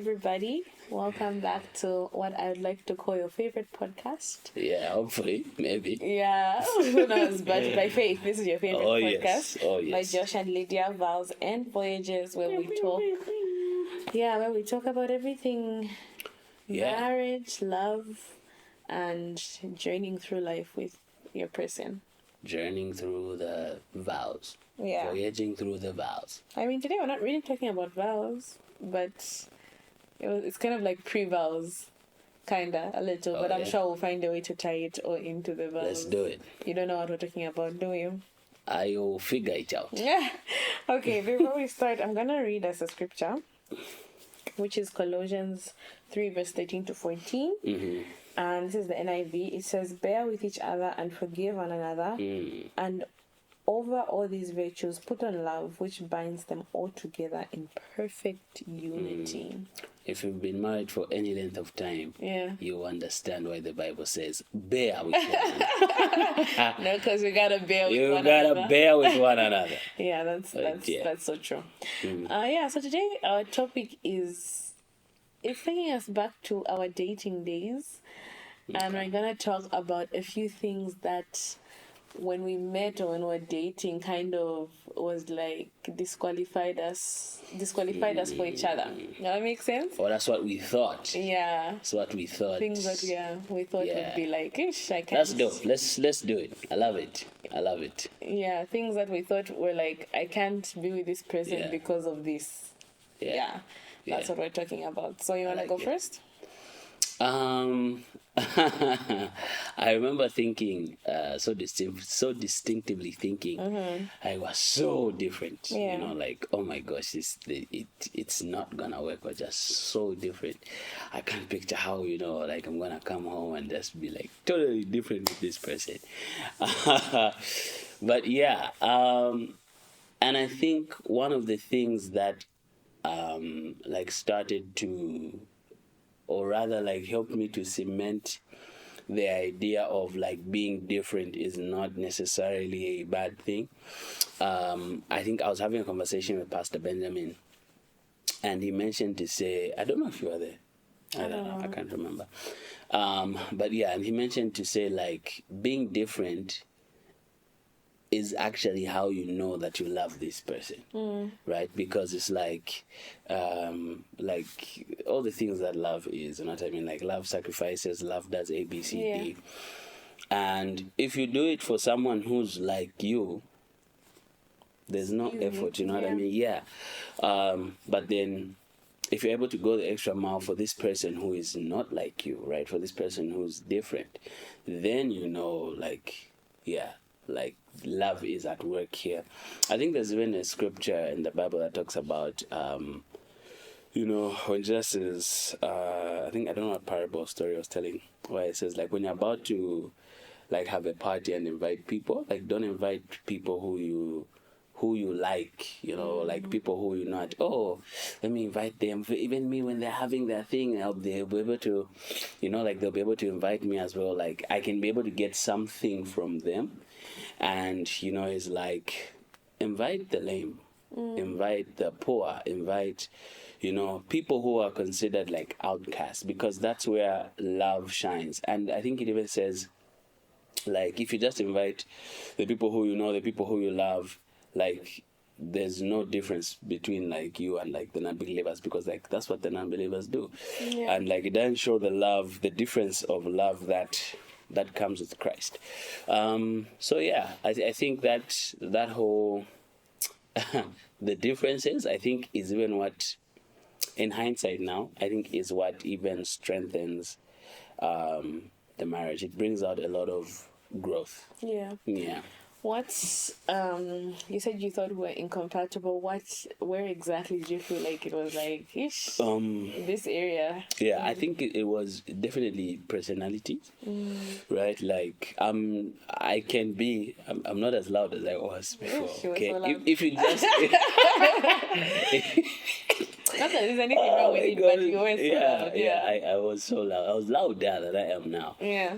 everybody. Welcome back to what I would like to call your favorite podcast. Yeah, hopefully, maybe. Yeah, who knows? But by faith, this is your favorite podcast. Yes. By Josh and Lydia, Vows and Voyages, where we talk about everything marriage, love, and journeying through life with your person. Journeying through the vows. Yeah. Voyaging through the vows. I mean, today we're not really talking about vows, but it's kind of like pre-vows, kinda, a little. But I'm sure we'll find a way to tie it all into the vows. Let's do it. You don't know what we're talking about, do you? I'll figure it out. Yeah. Okay, before we start, I'm going to read us a scripture, which is Colossians 3, verse 13 to 14. Mm-hmm. And this is the NIV. It says, bear with each other and forgive one another. And over all these virtues, put on love, which binds them all together in perfect unity. If you've been married for any length of time, you understand why the Bible says, bear with one another. No, because we got to bear with one another. You another. got to bear with one another. Yeah, that's so true. So today our topic is taking us back to our dating days. And we're going to talk about a few things that when we met or when we were dating kind of was like disqualified us for each other. Does that make sense? Oh, that's what we thought. Yeah. That's what we thought. Things that we thought would be like, ish, I can't. That's dope. Let's do it. I love it. Yeah, things that we thought were like, I can't be with this person because of this. Yeah. That's what we're talking about. So you want to go first? I remember thinking, so distinctively thinking, I was so different. Yeah. You know, like, oh my gosh, it's not gonna work. We're just so different. I can't picture how, like I'm gonna come home and just be like totally different with this person. But yeah, and I think one of the things that started to, or rather helped me to cement the idea of being different is not necessarily a bad thing. I think I was having a conversation with Pastor Benjamin, and he mentioned to say, I don't know if you were there. I don't know. I can't remember. But yeah, and he mentioned to say being different is actually how you know that you love this person, right? Because it's like all the things that love is, you know what I mean? Like love sacrifices, love does A, B, C, D. And if you do it for someone who's like you, there's no effort, you know what I mean? Yeah. But then if you're able to go the extra mile for this person who is not like you, right? For this person who's different, then love is at work here. I think there's even a scripture in the Bible that talks about, when Jesus, I don't know what parable story I was telling, where it says, when you're about to, have a party and invite people, don't invite people who you like, people who you're not, let me invite them. Even me, when they're having their thing, they'll be able to, they'll be able to invite me as well. I can be able to get something from them. And, it's invite the lame, invite the poor, invite, people who are considered outcasts, because that's where love shines. And I think it even says, if you just invite the people who the people who you love, there's no difference between you and the non-believers, because that's what the non-believers do. And it doesn't show the difference of love that comes with Christ. I think that whole the differences, I think, is even what, in hindsight now, I think is what even strengthens the marriage. It brings out a lot of growth. Yeah. What's you said you thought we were incompatible. Where exactly did you feel like it was this area? Yeah, I think it was definitely personality, right? I can be. I'm not as loud as I was before. Okay, so loud. If you just. Not that there's anything wrong with it, but you were so loud. Yeah, I was so loud. I was louder than I am now. Yeah.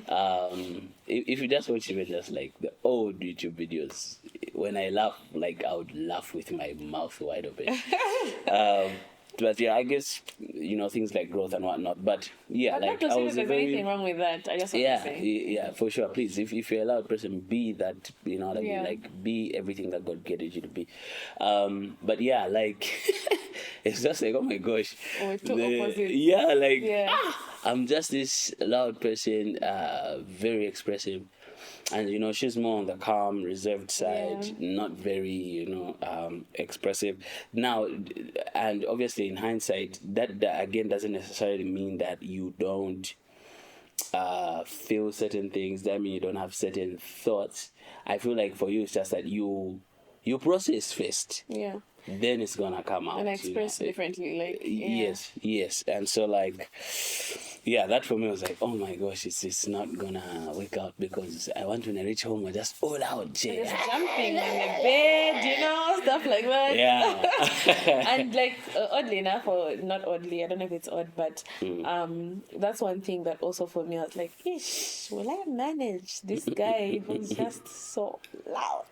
If you just watch even just the old YouTube videos, when I laugh, I would laugh with my mouth wide open. but yeah, I guess things like growth and whatnot. But yeah, I'm like not I to was say there's anything wrong with that. I just want to say. yeah, for sure. Please, if you're a loud person, be that. You know what I mean? Yeah. Like, be everything that God created you to be. But yeah, like it's just like, oh my gosh, We're two opposites. yeah, like Yeah. I'm just this loud person, very expressive. And she's more on the calm, reserved side, not very, expressive. Now, and obviously in hindsight, that again doesn't necessarily mean that you don't feel certain things. That means you don't have certain thoughts. I feel like for you, it's just that you process first. Yeah. Then it's gonna come out and express differently, like yes. And so like that for me was like, oh my gosh, it's not gonna work out, because I want, when I reach home, I just all out just jumping on the bed, stuff like that. And like oddly enough, or not oddly, I don't know if it's odd, but that's one thing that also for me I was like, ish, will I manage this guy who's just so loud?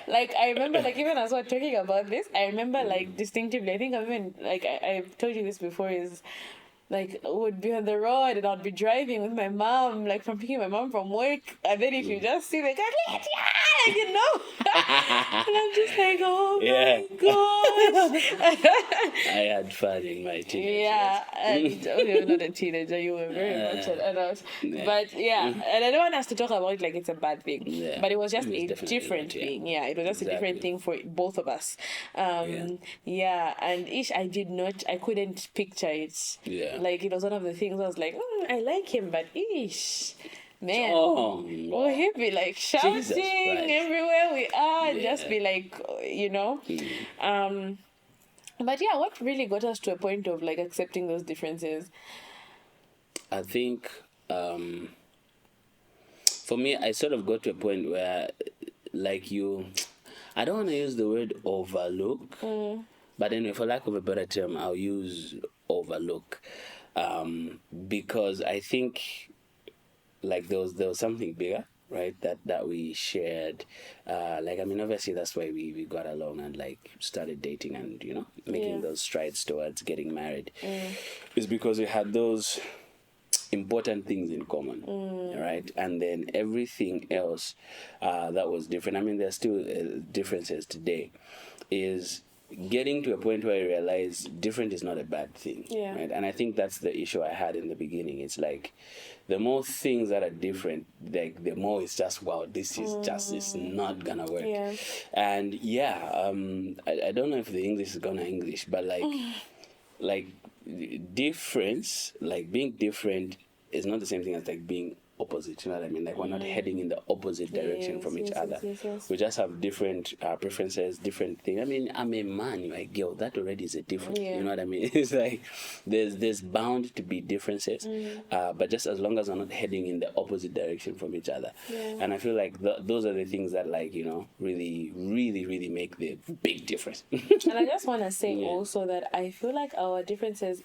Like I remember, like even as we're talking about this, I remember like distinctively, I think I even like I've told you this before, is like would be on the road and I'd be driving with my mom, like from picking my mom from work, and then if you just see the guy, and I'm just like, oh my god. I had fun in my teenage years. And you were not a teenager, you were very much an adult. But and I don't want us to talk about it like it's a bad thing, but it was just a different thing. It was just a different thing for both of us. And I couldn't picture it. Like it was one of the things I was like, I like him, but man, will he be like shouting everywhere we are? Just be like, But what really got us to a point of like accepting those differences? I think, for me, I sort of got to a point where, like I don't want to use the word overlook, but anyway, for lack of a better term, I'll use overlook. Because I think like there was something bigger, right, that we shared. Obviously that's why we got along and like started dating and making those strides towards getting married. It's because we had those important things in common, right? And then everything else that was different, I mean there's still differences today, is getting to a point where I realize different is not a bad thing, right? And I think that's the issue I had in the beginning. It's like the more things that are different, like the more it's just, wow, this is just, it's not gonna work. And I don't know if the English is gonna English, but like difference, like being different is not the same thing as like being opposite, you know what I mean? Like we're not heading in the opposite direction from each other. We just have different preferences, different things. I mean, I'm a man, you're a girl. That already is a difference. You know what I mean? It's like there's bound to be differences, but just as long as we're not heading in the opposite direction from each other. And I feel like those are the things that like really, really, really make the big difference. And I just want to say also that I feel like our differences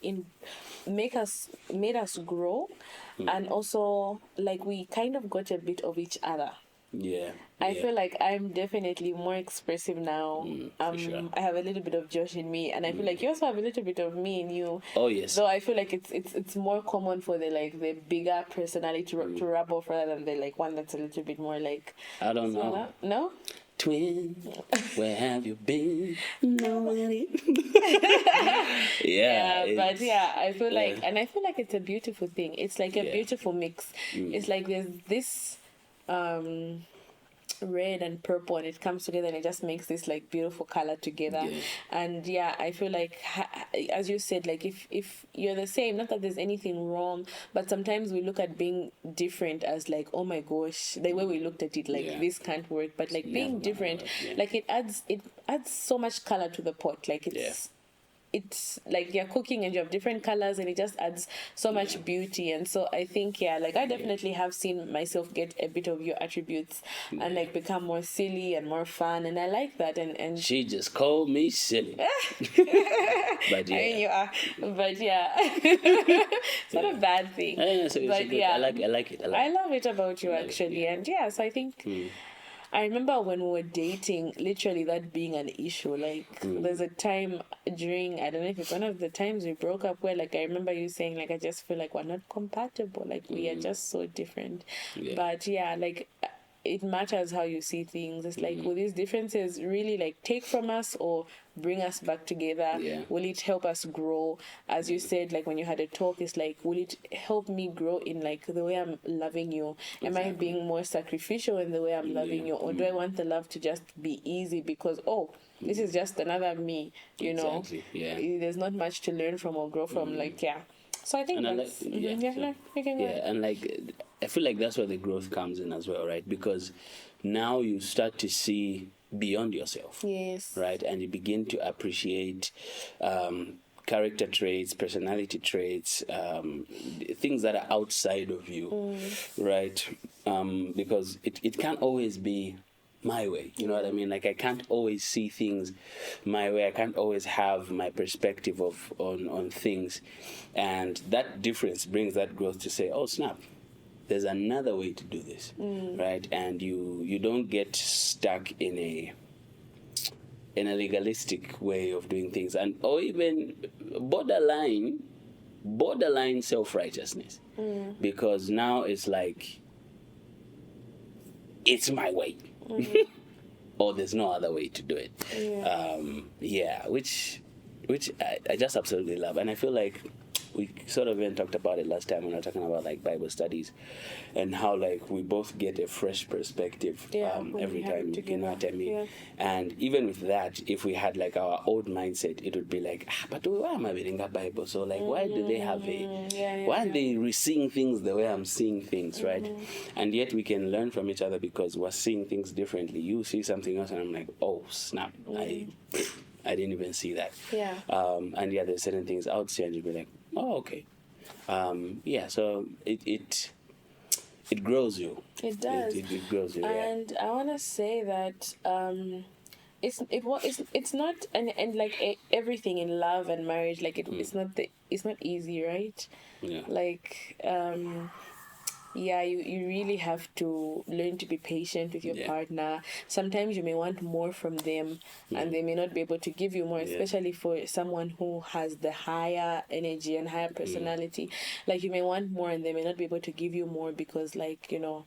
made us grow. And also, like, we kind of got a bit of each other. I feel like I'm definitely more expressive now. Sure. I have a little bit of Josh in me, and I feel like you also have a little bit of me in you. Oh yes. So I feel like it's more common for the bigger personality to rub off rather than the like one that's a little bit more like. I don't know. No. Twin, where have you been? Nobody. But I feel like, and I feel like it's a beautiful thing. It's like a beautiful mix. It's like there's this red and purple, and it comes together and it just makes this like beautiful color together. And I feel like as you said, like if you're the same, not that there's anything wrong, but sometimes we look at being different as like, oh my gosh, the way we looked at it, like this can't work, but like being different, like it adds so much color to the pot. Like it's like you're cooking and you have different colors and it just adds so much beauty. And so I think like I definitely have seen myself get a bit of your attributes and like become more silly and more fun, and I like that. And she just called me silly. But I mean, you are, but it's not a bad thing. I like it. I love it about you, actually. And so I think I remember when we were dating, literally that being an issue. Like, there's a time during, I don't know if it's one of the times we broke up, where, like, I remember you saying, like, I just feel like we're not compatible. Like, we are just so different. Yeah. But, yeah, like, it matters how you see things. It's like, will these differences really, like, take from us or bring us back together? Yeah. Will it help us grow? As you said, like, when you had a talk, it's like, will it help me grow in, like, the way I'm loving you? Am I being more sacrificial in the way I'm loving you? Or do I want the love to just be easy because, this is just another me, you know? Exactly. Yeah. There's not much to learn from or grow from, like, yeah. So I think And that's... and like I feel like that's where the growth comes in as well, right? Because now you start to see beyond yourself. Yes. Right? And you begin to appreciate character traits, personality traits, things that are outside of you, right? Because it can't always be my way, you know what I mean? Like, I can't always see things my way. I can't always have my perspective on things, and that difference brings that growth to say, oh snap, there's another way to do this, right? And you don't get stuck in a legalistic way of doing things, and or even borderline self-righteousness, because now it's like, it's my way. Or there's no other way to do it. Which I just absolutely love. And I feel like we sort of even talked about it last time when we were talking about, like, Bible studies, and how, like, we both get a fresh perspective every time, you know what I mean? Yeah. And even with that, if we had, like, our old mindset, it would be like, but why am I reading a Bible? So, like, why do they have why are they seeing things the way I'm seeing things, right? And yet we can learn from each other because we're seeing things differently. You see something else and I'm like, oh snap, I didn't even see that. Yeah. And there's certain things I would see and you'd be like, oh, okay. So it grows you. It does. It grows you. And I want to say that it's not and like everything in love and marriage, like it's not easy, right? Yeah. Like you really have to learn to be patient with your partner. Sometimes you may want more from them and they may not be able to give you more, especially for someone who has the higher energy and higher personality. Like, you may want more and they may not be able to give you more because, like, you know,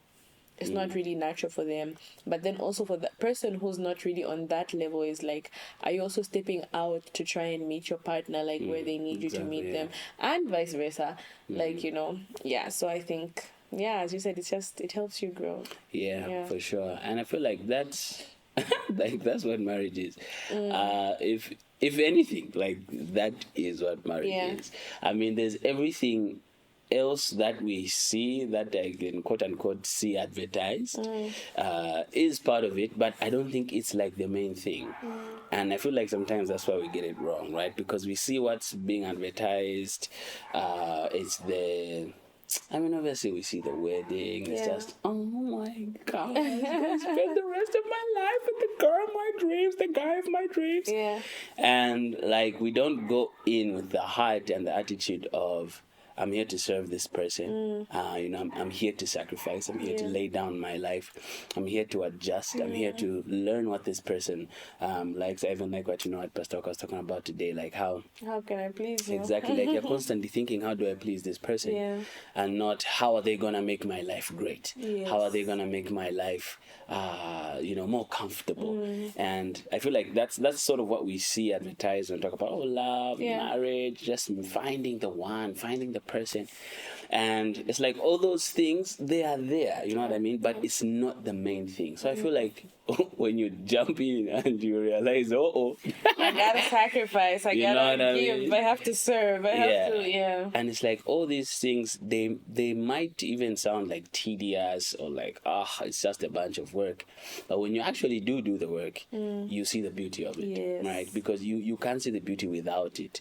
it's not really natural for them. But then also for the person who's not really on that level is like, are you also stepping out to try and meet your partner, like, where they need you to meet them, and vice versa. Like, you know, so I think, as you said, it helps you grow. Yeah, for sure. And I feel like that's like, that's what marriage is. If anything, like, that is what marriage is. I mean, there's everything else that we see that I can quote unquote see advertised is part of it, but I don't think it's like the main thing. And I feel like sometimes that's why we get it wrong, right? Because we see what's being advertised. Obviously we see the wedding. It's just, oh my God, I'm gonna spend the rest of my life with the girl of my dreams, the guy of my dreams. Yeah. And, like, we don't go in with the heart and the attitude of, I'm here to serve this person. I'm here to sacrifice. I'm here to lay down my life. I'm here to adjust. I'm here to learn what this person likes. I even like what Pastor was talking about today, like how can I please you? Exactly, like, you're constantly thinking, how do I please this person? And not, how are they gonna make my life great? How are they gonna make my life more comfortable? And I feel like that's sort of what we see advertised and talk about, love, marriage, just finding the one, finding the person. And it's like, all those things, they are there, you know what I mean? But it's not the main thing. So I feel like when you jump in and you realize, I gotta sacrifice, I gotta give, I have to serve, I have to, And it's like, all these things, they might even sound like tedious or like, it's just a bunch of work. But when you actually do the work, you see the beauty of it, right? Because you can't see the beauty without it.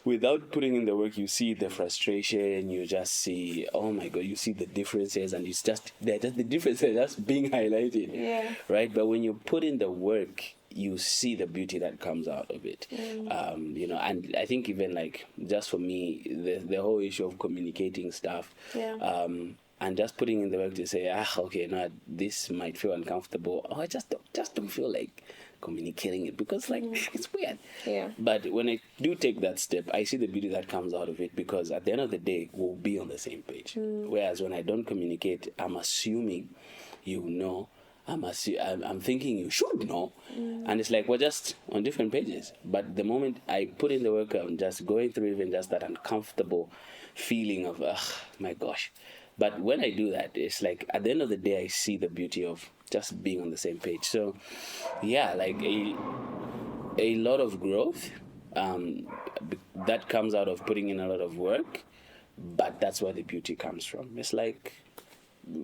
Without putting in the work, you see the frustration, you just see, oh my God, you see the differences, and the differences are just being highlighted, right? But when you put in the work, you see the beauty that comes out of it. And I think even, like, just for me, the whole issue of communicating stuff, and just putting in the work to say, okay, no, this might feel uncomfortable, or I just don't feel like communicating it because like it's weird. Yeah. But when I do take that step, I see the beauty that comes out of it, because at the end of the day, we'll be on the same page. Whereas when I don't communicate, I'm assuming you know. I'm thinking you should know, and it's like we're just on different pages. But the moment I put in the work, I'm just going through even just that uncomfortable feeling of my gosh. But when I do that, it's like at the end of the day, I see the beauty of just being on the same page. So yeah, like a lot of growth that comes out of putting in a lot of work, but that's where the beauty comes from. It's like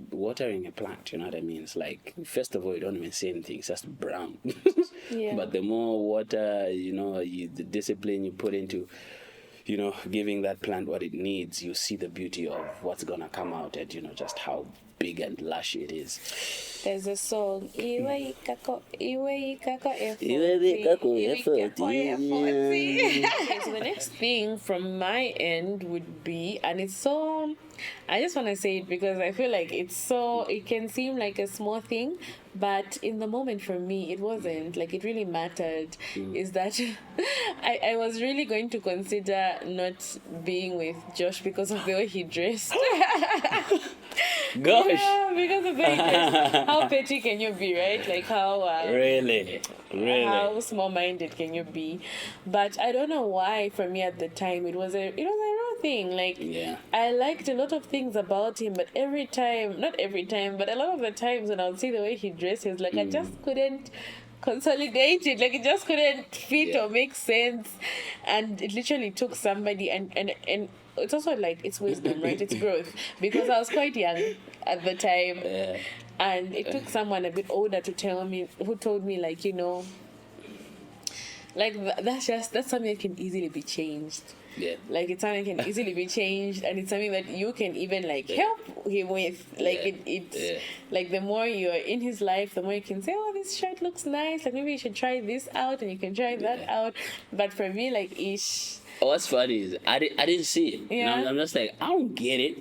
watering a plant, you know what I mean? It's like, first of all, you don't even see anything, it's just brown. Yeah. But the more water, the discipline you put into, giving that plant what it needs, you see the beauty of what's gonna come out, and just how big and lush it is. There's a song, Iwe ikako effort. So the next thing from my end would be, and it's so, I just want to say it because I feel like it can seem like a small thing, but in the moment for me, it wasn't. Like, it really mattered, is that I was really going to consider not being with Josh because of the way he dressed. Gosh. Yeah, because of the way he dressed. How petty can you be, right? Like, how... Really? How small-minded can you be? But I don't know why, for me at the time, it was a real thing. Like, I liked a lot of things about him, but not every time, but a lot of the times when I would see the way he dresses, like, I just couldn't consolidate it. Like, it just couldn't fit or make sense. And it literally took somebody, and it's also like, it's wisdom, right? It's growth. Because I was quite young at the time. Yeah. And it took someone a bit older to who told me, like, like, that's something that can easily be changed. Yeah. Like, it's something that can easily be changed, and it's something that you can even, like, help him with. Like, it's like, the more you're in his life, the more you can say, oh, this shirt looks nice. Like, maybe you should try this out, and you can try that out. But for me, like, what's funny is I didn't see it. Yeah. I'm just like, I don't get it.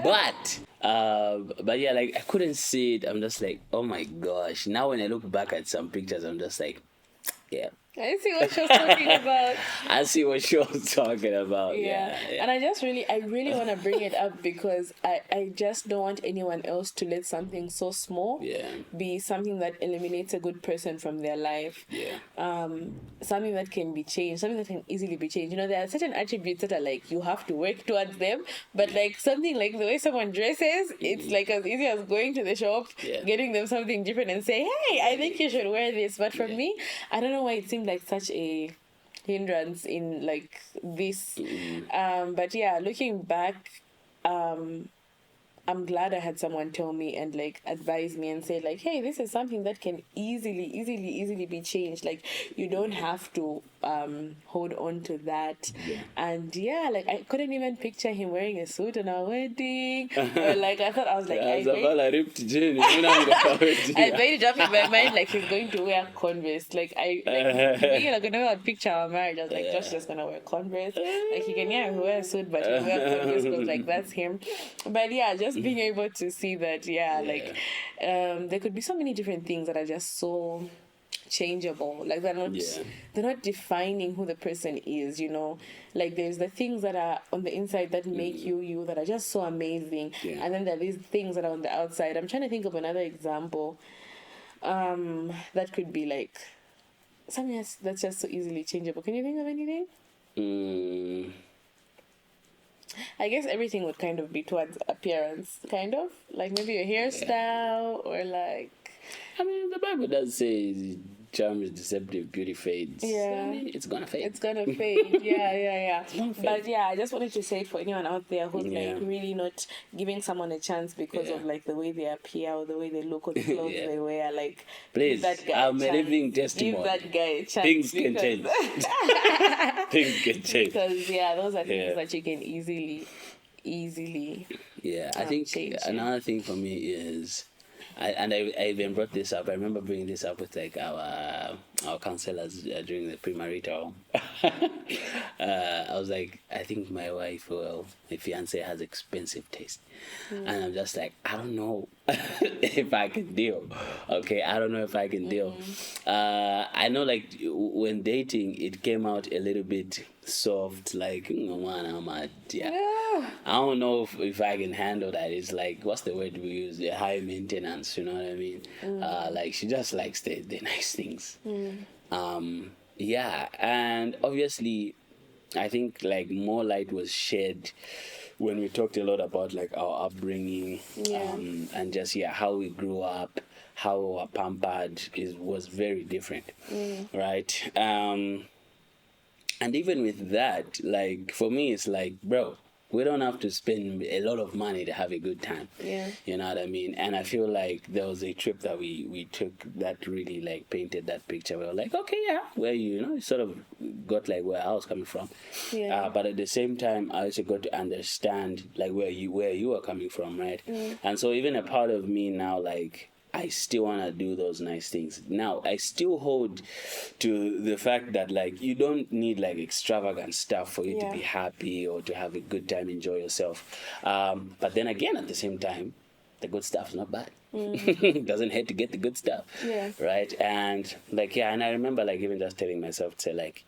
But yeah, like, I couldn't see it. I'm just like, oh my gosh. Now when I look back at some pictures, I'm just like, yeah. I see what she was talking about. I see what she was talking about. Yeah. And I really want to bring it up because I just don't want anyone else to let something so small be something that eliminates a good person from their life. Yeah. Something that can be changed, something that can easily be changed. There are certain attributes that are like, you have to work towards them, but like something like the way someone dresses, it's like as easy as going to the shop, getting them something different and say, hey, I think you should wear this. But for me, I don't know why it seemed like such a hindrance in like this. But yeah, looking back, I'm glad I had someone tell me and like advise me and say like, hey, this is something that can easily be changed. Like, you don't have to hold on to that. And yeah, like, I couldn't even picture him wearing a suit on our wedding. Or like, I was like, I made it up in my mind like he's going to wear Converse. Like, whenever I'd picture our marriage, I was like, Josh just gonna wear Converse. Like, he can wear a suit, but he'll wear Converse because like that's him. But yeah, just being able to see that, like, there could be so many different things that are just so changeable. Like, they're not defining who the person is, Like, there's the things that are on the inside that make you that are just so amazing. And then there are these things that are on the outside. I'm trying to think of another example that could be like something that's just so easily changeable. Can you think of anything? I guess everything would kind of be towards appearance, kind of. Like, maybe your hairstyle or like... I mean, the Bible does say charm is deceptive, beauty fades. Yeah. I mean, it's gonna fade. It's gonna fade. Yeah. It's gonna fade. But yeah, I just wanted to say for anyone out there who's like really not giving someone a chance because of like the way they appear or the way they look or the clothes they wear, like, please, I'm a living testimony. Give that guy a chance. Things can change. Things can change. Because those are things that you can easily I think change. Another thing for me is I even brought this up. I remember bringing this up with like our our counselors during the premarital. I was like, I think my wife, well, my fiance has expensive taste. And I'm just like, I don't know if I can deal. Okay, I don't know if I can deal. I know, like, when dating, it came out a little bit soft, like, yeah. I don't know if I can handle that. It's like, what's the word we use? The high maintenance, you know what I mean? Like, she just likes the nice things. Yeah, and obviously, I think, like, more light was shed when we talked a lot about, like, our upbringing, and just, how we grew up, how we were pampered was very different, right? And even with that, like, for me, it's like, bro, we don't have to spend a lot of money to have a good time. Yeah. You know what I mean? And I feel like there was a trip that we took that really, like, painted that picture. We were like, okay, yeah, where you sort of got, like, where I was coming from. Yeah. But at the same time, I also got to understand, like, where you were coming from, right? And so even a part of me now, like, I still want to do those nice things. Now, I still hold to the fact that, like, you don't need, like, extravagant stuff for you to be happy or to have a good time, enjoy yourself. But then again, at the same time, the good stuff's not bad. Doesn't hurt to get the good stuff. Yeah. Right? And, like, and I remember, like, even just telling myself to, like,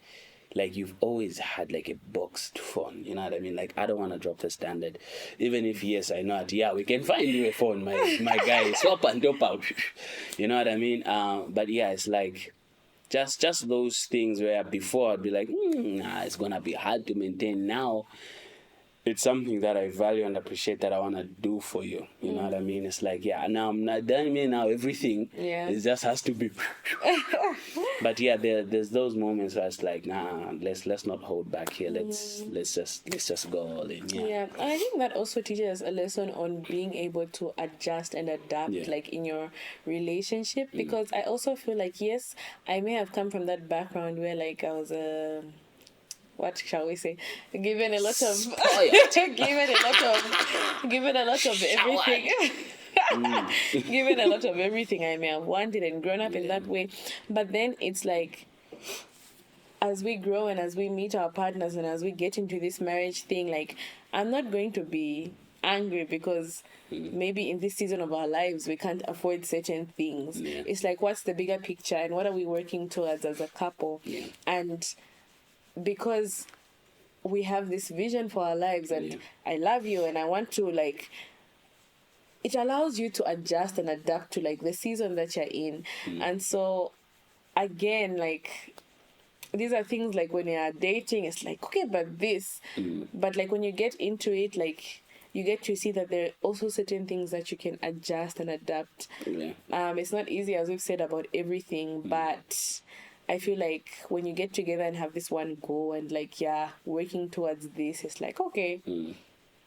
you've always had, like, a boxed phone, you know what I mean? Like, I don't want to drop the standard. Even if, yes, I know that, we can find you a phone, my guy, swap and drop out. You know what I mean? But yeah, it's like, just those things where before I'd be like, it's going to be hard to maintain. Now, it's something that I value and appreciate that I want to do for you. You know what I mean? It's like, now I'm not done me now. Everything, it just has to be. But there's those moments where it's like, nah, let's not hold back here. Let's just go all in. Yeah, and I think that also teaches us a lesson on being able to adjust and adapt, like, in your relationship. Because I also feel like, yes, I may have come from that background where, like, I was what shall we say? Given a lot of given a lot of everything. Given a lot of everything I may have wanted and grown up in that way. But then it's like, as we grow and as we meet our partners and as we get into this marriage thing, like, I'm not going to be angry because maybe in this season of our lives we can't afford certain things. It's like, what's the bigger picture and what are we working towards as a couple? And because we have this vision for our lives and I love you and I want to, like, it allows you to adjust and adapt to, like, the season that you're in. And so again, like, these are things, like, when you're dating, it's like, okay, but this, but, like, when you get into it, like, you get to see that there are also certain things that you can adjust and adapt. It's not easy, as we've said, about everything, but I feel like when you get together and have this one goal and, like, working towards this, it's like, okay,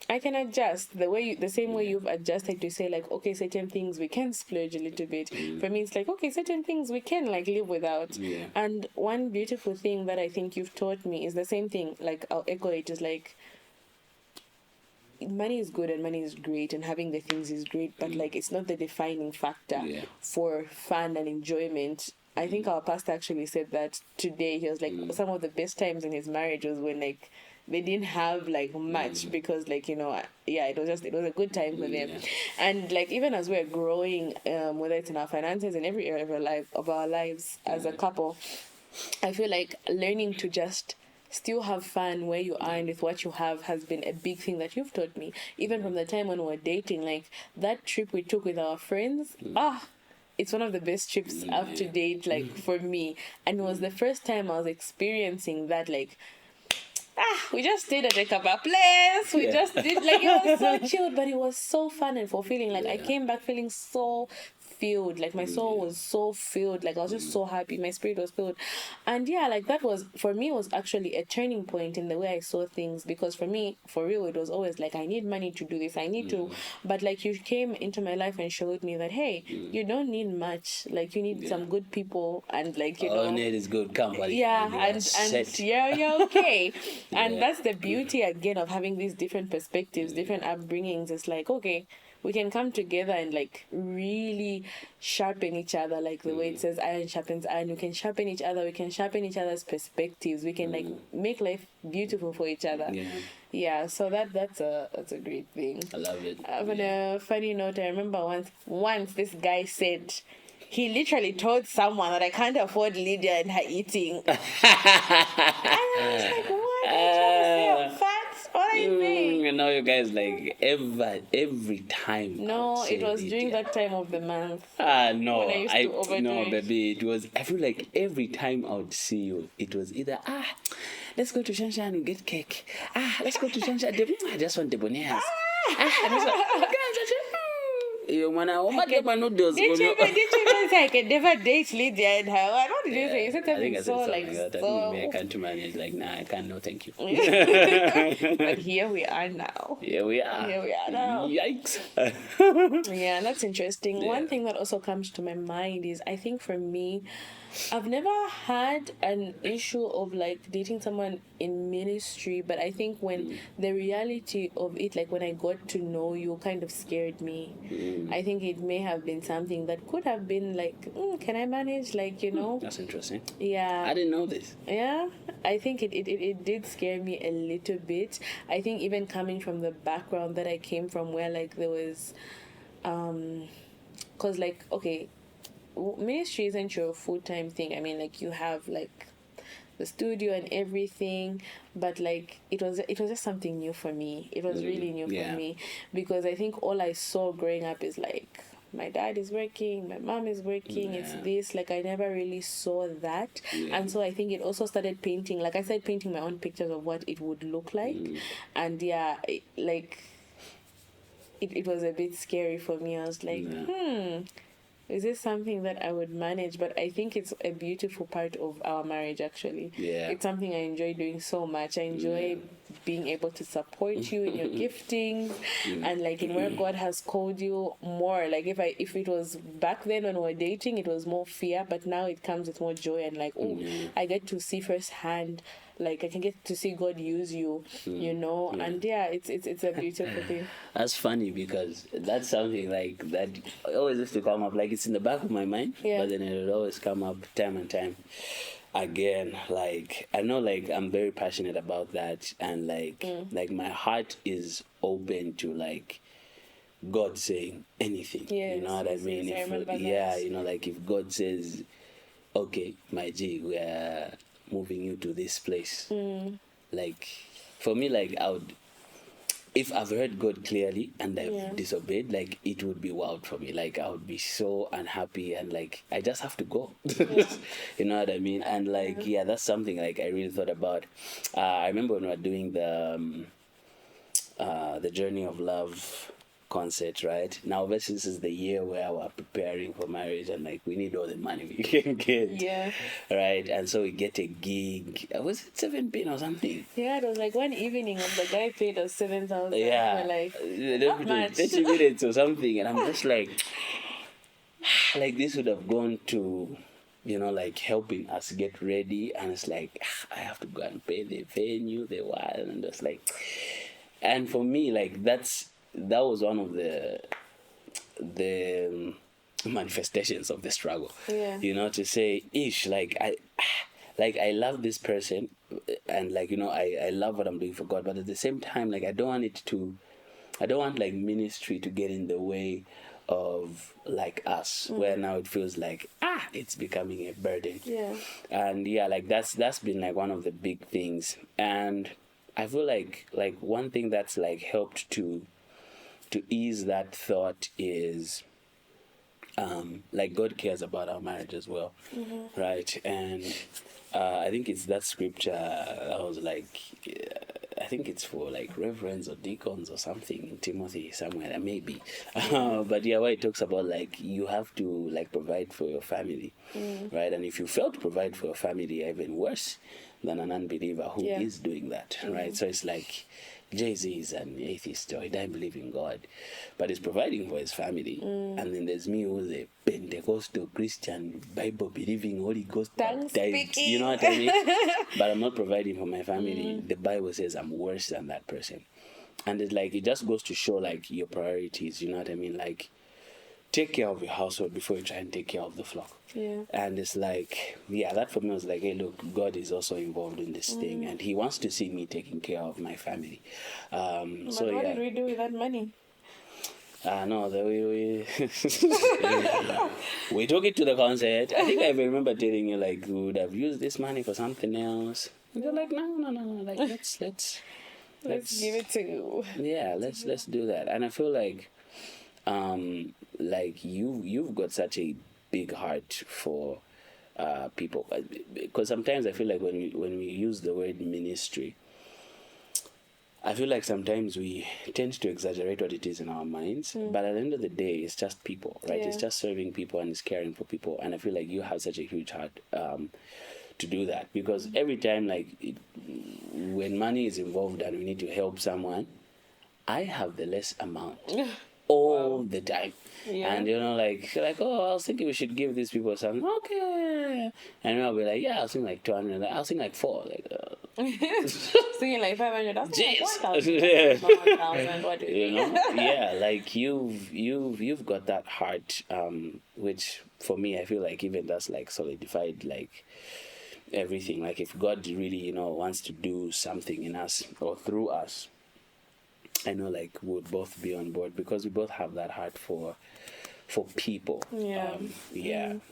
I can adjust the same way you've adjusted to say, like, okay, certain things we can splurge a little bit. For me, it's like, okay, certain things we can, like, live without. And one beautiful thing that I think you've taught me is the same thing, like, I'll echo it, is like, money is good and money is great and having the things is great, but, like, it's not the defining factor for fun and enjoyment. I think our pastor actually said that today. He was like, some of the best times in his marriage was when, like, they didn't have, like, much because, like, it was a good time for them. And, like, even as we're growing, whether it's in our finances and every area of our lives as a couple, I feel like learning to just still have fun where you are and with what you have has been a big thing that you've taught me. Even from the time when we were dating, like, that trip we took with our friends, it's one of the best trips up to date, like, for me. And it was the first time I was experiencing that, like, we just stayed at a kebab place. We just did, like, it was so chilled, but it was so fun and fulfilling. Like, I came back feeling so filled, like, my soul was so filled, like, I was just so happy, my spirit was filled. And like, that was, for me, was actually a turning point in the way I saw things, because for me, for real, it was always like, I need money to do this, I need to, but, like, you came into my life and showed me that, hey, you don't need much, like, you need some good people, and, like, all you need is good company, and you're okay. And that's the beauty again of having these different perspectives, different upbringings. It's like, okay, we can come together and like really sharpen each other, like the way it says iron sharpens iron. We can sharpen each other, we can sharpen each other's perspectives, we can like make life beautiful for each other. Yeah, so that's a great thing. I love it. On a funny note, I remember once this guy said he literally told someone that I can't afford Lydia and her eating. And I was like, what? Are you trying to say I'm fat? What are you saying? You know, you guys like every time. No, it was during that time of the month. No, when I used to overdo no, it. baby. It was. I feel like every time I would see you, it was either let's go to Shanshan and get cake. Let's go to Shanshan. I just want the bonias. And I was like, guys, when I noodles. Did you even say I can never date Lydia and her? What did you say? You said I think something I said so something like that. so. I can't manage. Like, nah, I can't. No, thank you. But here we are now. Here we are now. Yikes. Yeah, that's interesting. Yeah. One thing that also comes to my mind is, I think for me, I've never had an issue of like dating someone in ministry, but I think when the reality of it, like when I got to know you, kind of scared me. I think it may have been something that could have been like, can I manage? Like, you know? That's interesting. Yeah. I didn't know this. Yeah, I think it did scare me a little bit. I think even coming from the background that I came from, where like there was, cause like, okay, ministry isn't your full-time thing. I mean, like you have like the studio and everything, but like it was just something new for me. It was really new for me, because I think all I saw growing up is like my dad is working, my mom is working, it's this, like I never really saw that. And so I think it also started painting, like I started painting my own pictures of what it would look like. And it was a bit scary for me. I was like, is this something that I would manage? But I think it's a beautiful part of our marriage, actually. Yeah. It's something I enjoy doing so much. I enjoy being able to support you in your giftings and like in where God has called you more. Like if it was back then when we were dating, it was more fear, but now it comes with more joy and like, I get to see firsthand. Like I can get to see God use you, you know, and it's a beautiful thing. That's funny because that's something like that always used to come up. Like it's in the back of my mind, but then it would always come up time and time again. Like I know, like I'm very passionate about that, and like my heart is open to like God saying anything. You know what I mean? You know, like if God says, "Okay, my G, we are moving you to this place," like for me, like I would, if I've heard God clearly and I've disobeyed, like it would be wild for me. Like I would be so unhappy and like I just have to go. You know what I mean? And like that's something like I really thought about. I remember when we were doing the Journey of Love concert, right? Now obviously this is the year where we're preparing for marriage and like we need all the money we can get, right? And so we get a gig. Was it 7 or something? It was like one evening and the guy paid us 7,000. We're like, not much. 30 minutes or something, and I'm just like this would have gone to, you know, like helping us get ready, and it's like I have to go and pay the venue, the while, and just like, and for me, like that was one of the manifestations of the struggle. You know, to say, like I love this person, and like, you know, I love what I'm doing for God, but at the same time, like I don't want like ministry to get in the way of like us, where now it feels like it's becoming a burden. And like that's been like one of the big things. And I feel like one thing that's like helped to ease that thought is like God cares about our marriage as well, right? And I think it's that scripture. I was like, I think it's for like reverends or deacons or something in Timothy somewhere, maybe. But where it talks about like you have to like provide for your family, right? And if you fail to provide for your family, you're even worse than an unbeliever who is doing that, right? So it's like Jay-Z is an atheist, or he doesn't believe in God, but he's providing for his family. And then there's me, who's a Pentecostal Christian, Bible-believing, Holy Ghost baptized, you know what I mean? But I'm not providing for my family. The Bible says I'm worse than that person. And it's like, it just goes to show like your priorities, you know what I mean? Like, take care of your household before you try and take care of the flock. Yeah. And it's like, yeah, that for me was like, hey, look, God is also involved in this thing, and He wants to see me taking care of my family. But what did we do with that money? No, we took it to the concert. I think I remember telling you like we would have used this money for something else. And they're like, no, like let's give it to you. Yeah, let's do that. And I feel like you've got such a big heart for people, because sometimes I feel like when we use the word ministry, I feel like sometimes we tend to exaggerate what it is in our minds, but at the end of the day, it's just people, right? Yeah. It's just serving people and it's caring for people. And I feel like you have such a huge heart to do that, because every time, when money is involved and we need to help someone, I have the less amount all the time. Yeah. And like, oh, I was thinking we should give these people something. Okay. And I'll be like, yeah, I'll sing like 200. I'll sing like 4. Singing like 500. That's Jeez. 1,000. What do Yeah, like you've got that heart, which for me, I feel like even that's like solidified like everything. Like if God really, wants to do something in us or through us, I know like we'd both be on board, because we both have that heart for people. Yeah.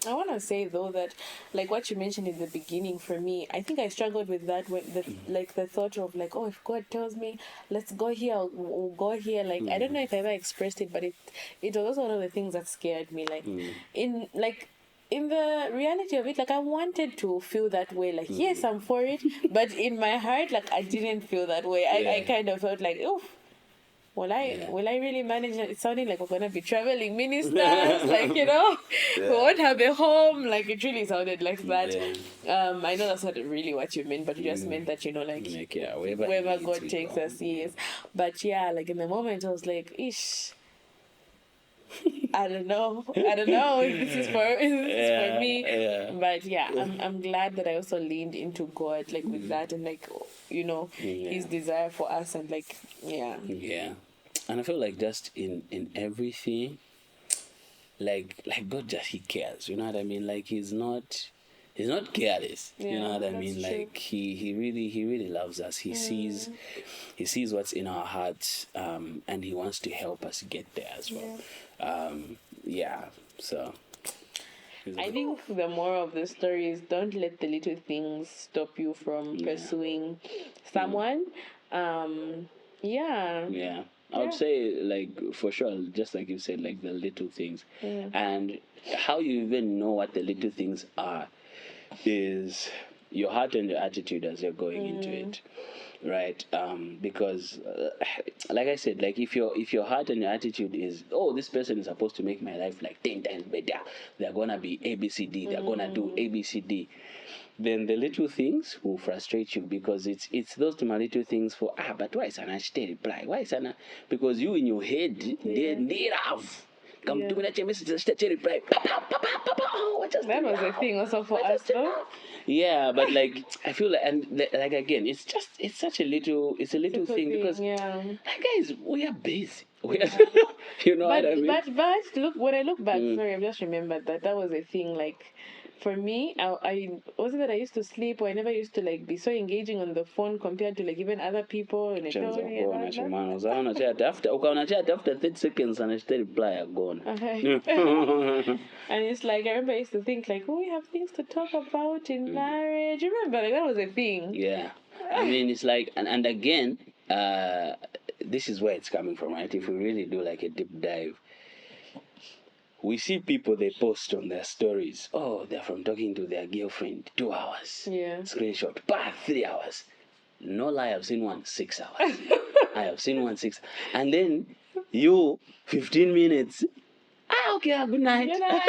I want to say though that, like what you mentioned in the beginning, for me, I think I struggled with that when the thought of like, oh, if God tells me let's go here, we'll go here. Like I don't know if I ever expressed it, but it was also one of the things that scared me. Like in the reality of it, like I wanted to feel that way. Like yes, I'm for it, but in my heart, like I didn't feel that way. I kind of felt like, oh. Will I really manage it? It's sounding like we're going to be traveling ministers, like, we won't have a home. Like, it really sounded like that. Yeah. I know that's not really what you meant, but you just meant that, wherever God takes us, yes. But yeah, like in the moment, I was like, ish. I don't know if this is for me. Yeah. But yeah, I'm glad that I also leaned into God, like with that, and like, His desire for us, and like, yeah. And I feel like just in everything, like God He cares. You know what I mean? Like He's not careless. You know what I mean? True. Like he really loves us. He sees what's in our hearts, and He wants to help us get there as well. So I think the moral of the story is, don't let the little things stop you from pursuing someone. I would say, like, for sure, just like you said, like the little things. And how you even know what the little things are is your heart and your attitude as you're going into it, right? Because like I said, like if your heart and your attitude is, oh, this person is supposed to make my life like 10 times better, they're gonna be ABCD, they're gonna do ABCD, then the little things will frustrate you, because it's those little things for but why is Anna still reply? Why is Anna? Because you in your head they have come to me that message still reply. That was a thing also for us, though. Yeah, but like I feel like, and like again, it's such a little thing, because like guys, we are busy. You know what I mean? But look, when I look back, sorry, I've just remembered that was a thing. Like for me, I wasn't that I used to sleep, or I never used to like be so engaging on the phone compared to like even other people. And after 30 seconds and I still reply, I'm gone. Okay. And it's like, I remember I used to think like, oh, we have things to talk about in marriage. Remember, like that was a thing. Yeah. I mean, it's like, and again, this is where it's coming from, right? If we really do like a deep dive, we see people, they post on their stories, oh, they're from talking to their girlfriend 2 hours. Yeah. Screenshot, 3 hours. No lie, I've seen one 6 hours. I have seen one 6. And then you, 15 minutes. Okay, good night. Good night.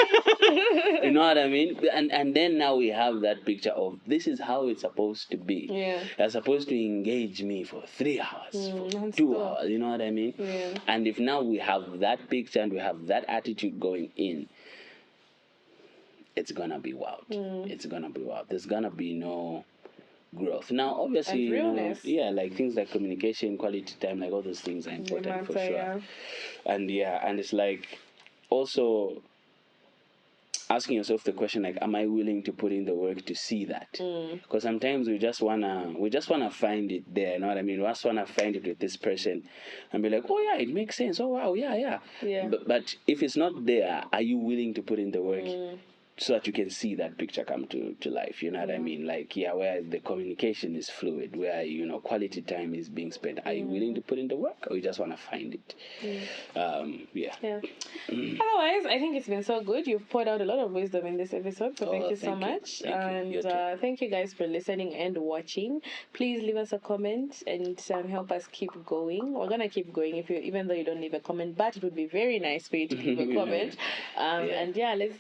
You know what I mean? And then now we have that picture of, this is how it's supposed to be. Yeah. They're supposed to engage me for 3 hours, for 2 hours. You know what I mean? Yeah. And if now we have that picture and we have that attitude going in, it's gonna be wild. It's gonna be wild. There's gonna be no growth. Now, obviously, And realness. like things like communication, quality time, like all those things are important for sure. Yeah. And it's like also asking yourself the question, like, am I willing to put in the work to see that? Because sometimes we just wanna find it there. You know what I mean? We just wanna find it with this person, and be like, oh yeah, it makes sense. Oh wow, yeah. But if it's not there, are you willing to put in the work? So that you can see that picture come to life, you know what I mean? Like, where the communication is fluid, where, quality time is being spent. Are you willing to put in the work, or you just want to find it? Otherwise, I think it's been so good. You've poured out a lot of wisdom in this episode, so thank you so much. And thank you guys for listening and watching. Please leave us a comment and help us keep going. We're gonna keep going even though you don't leave a comment, but it would be very nice for you to leave a comment. And let's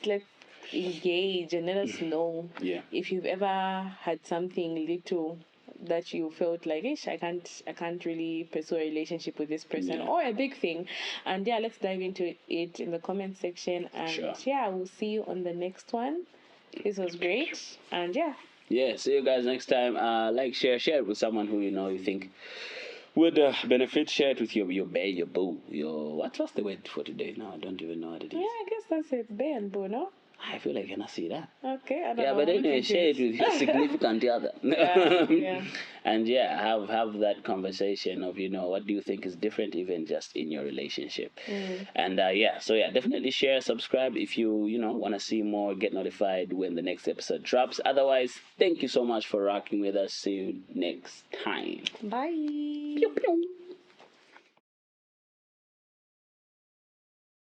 engage and let us know if you've ever had something little that you felt like, I can't really pursue a relationship with this person, or a big thing. And let's dive into it in the comment section. And we'll see you on the next one. This was great. And see you guys next time. Like, share it with someone who you think would benefit. Share it with your bae, your boo, your what's the word for today? No, I don't even know what it is. I guess that's it. Bae and boo, no? I feel like I cannot see that. Okay, I don't know. But anyway, share it with your significant other. And have that conversation of, what do you think is different even just in your relationship. And definitely share, subscribe if you want to see more, get notified when the next episode drops. Otherwise, thank you so much for rocking with us. See you next time. Bye. Pew, pew.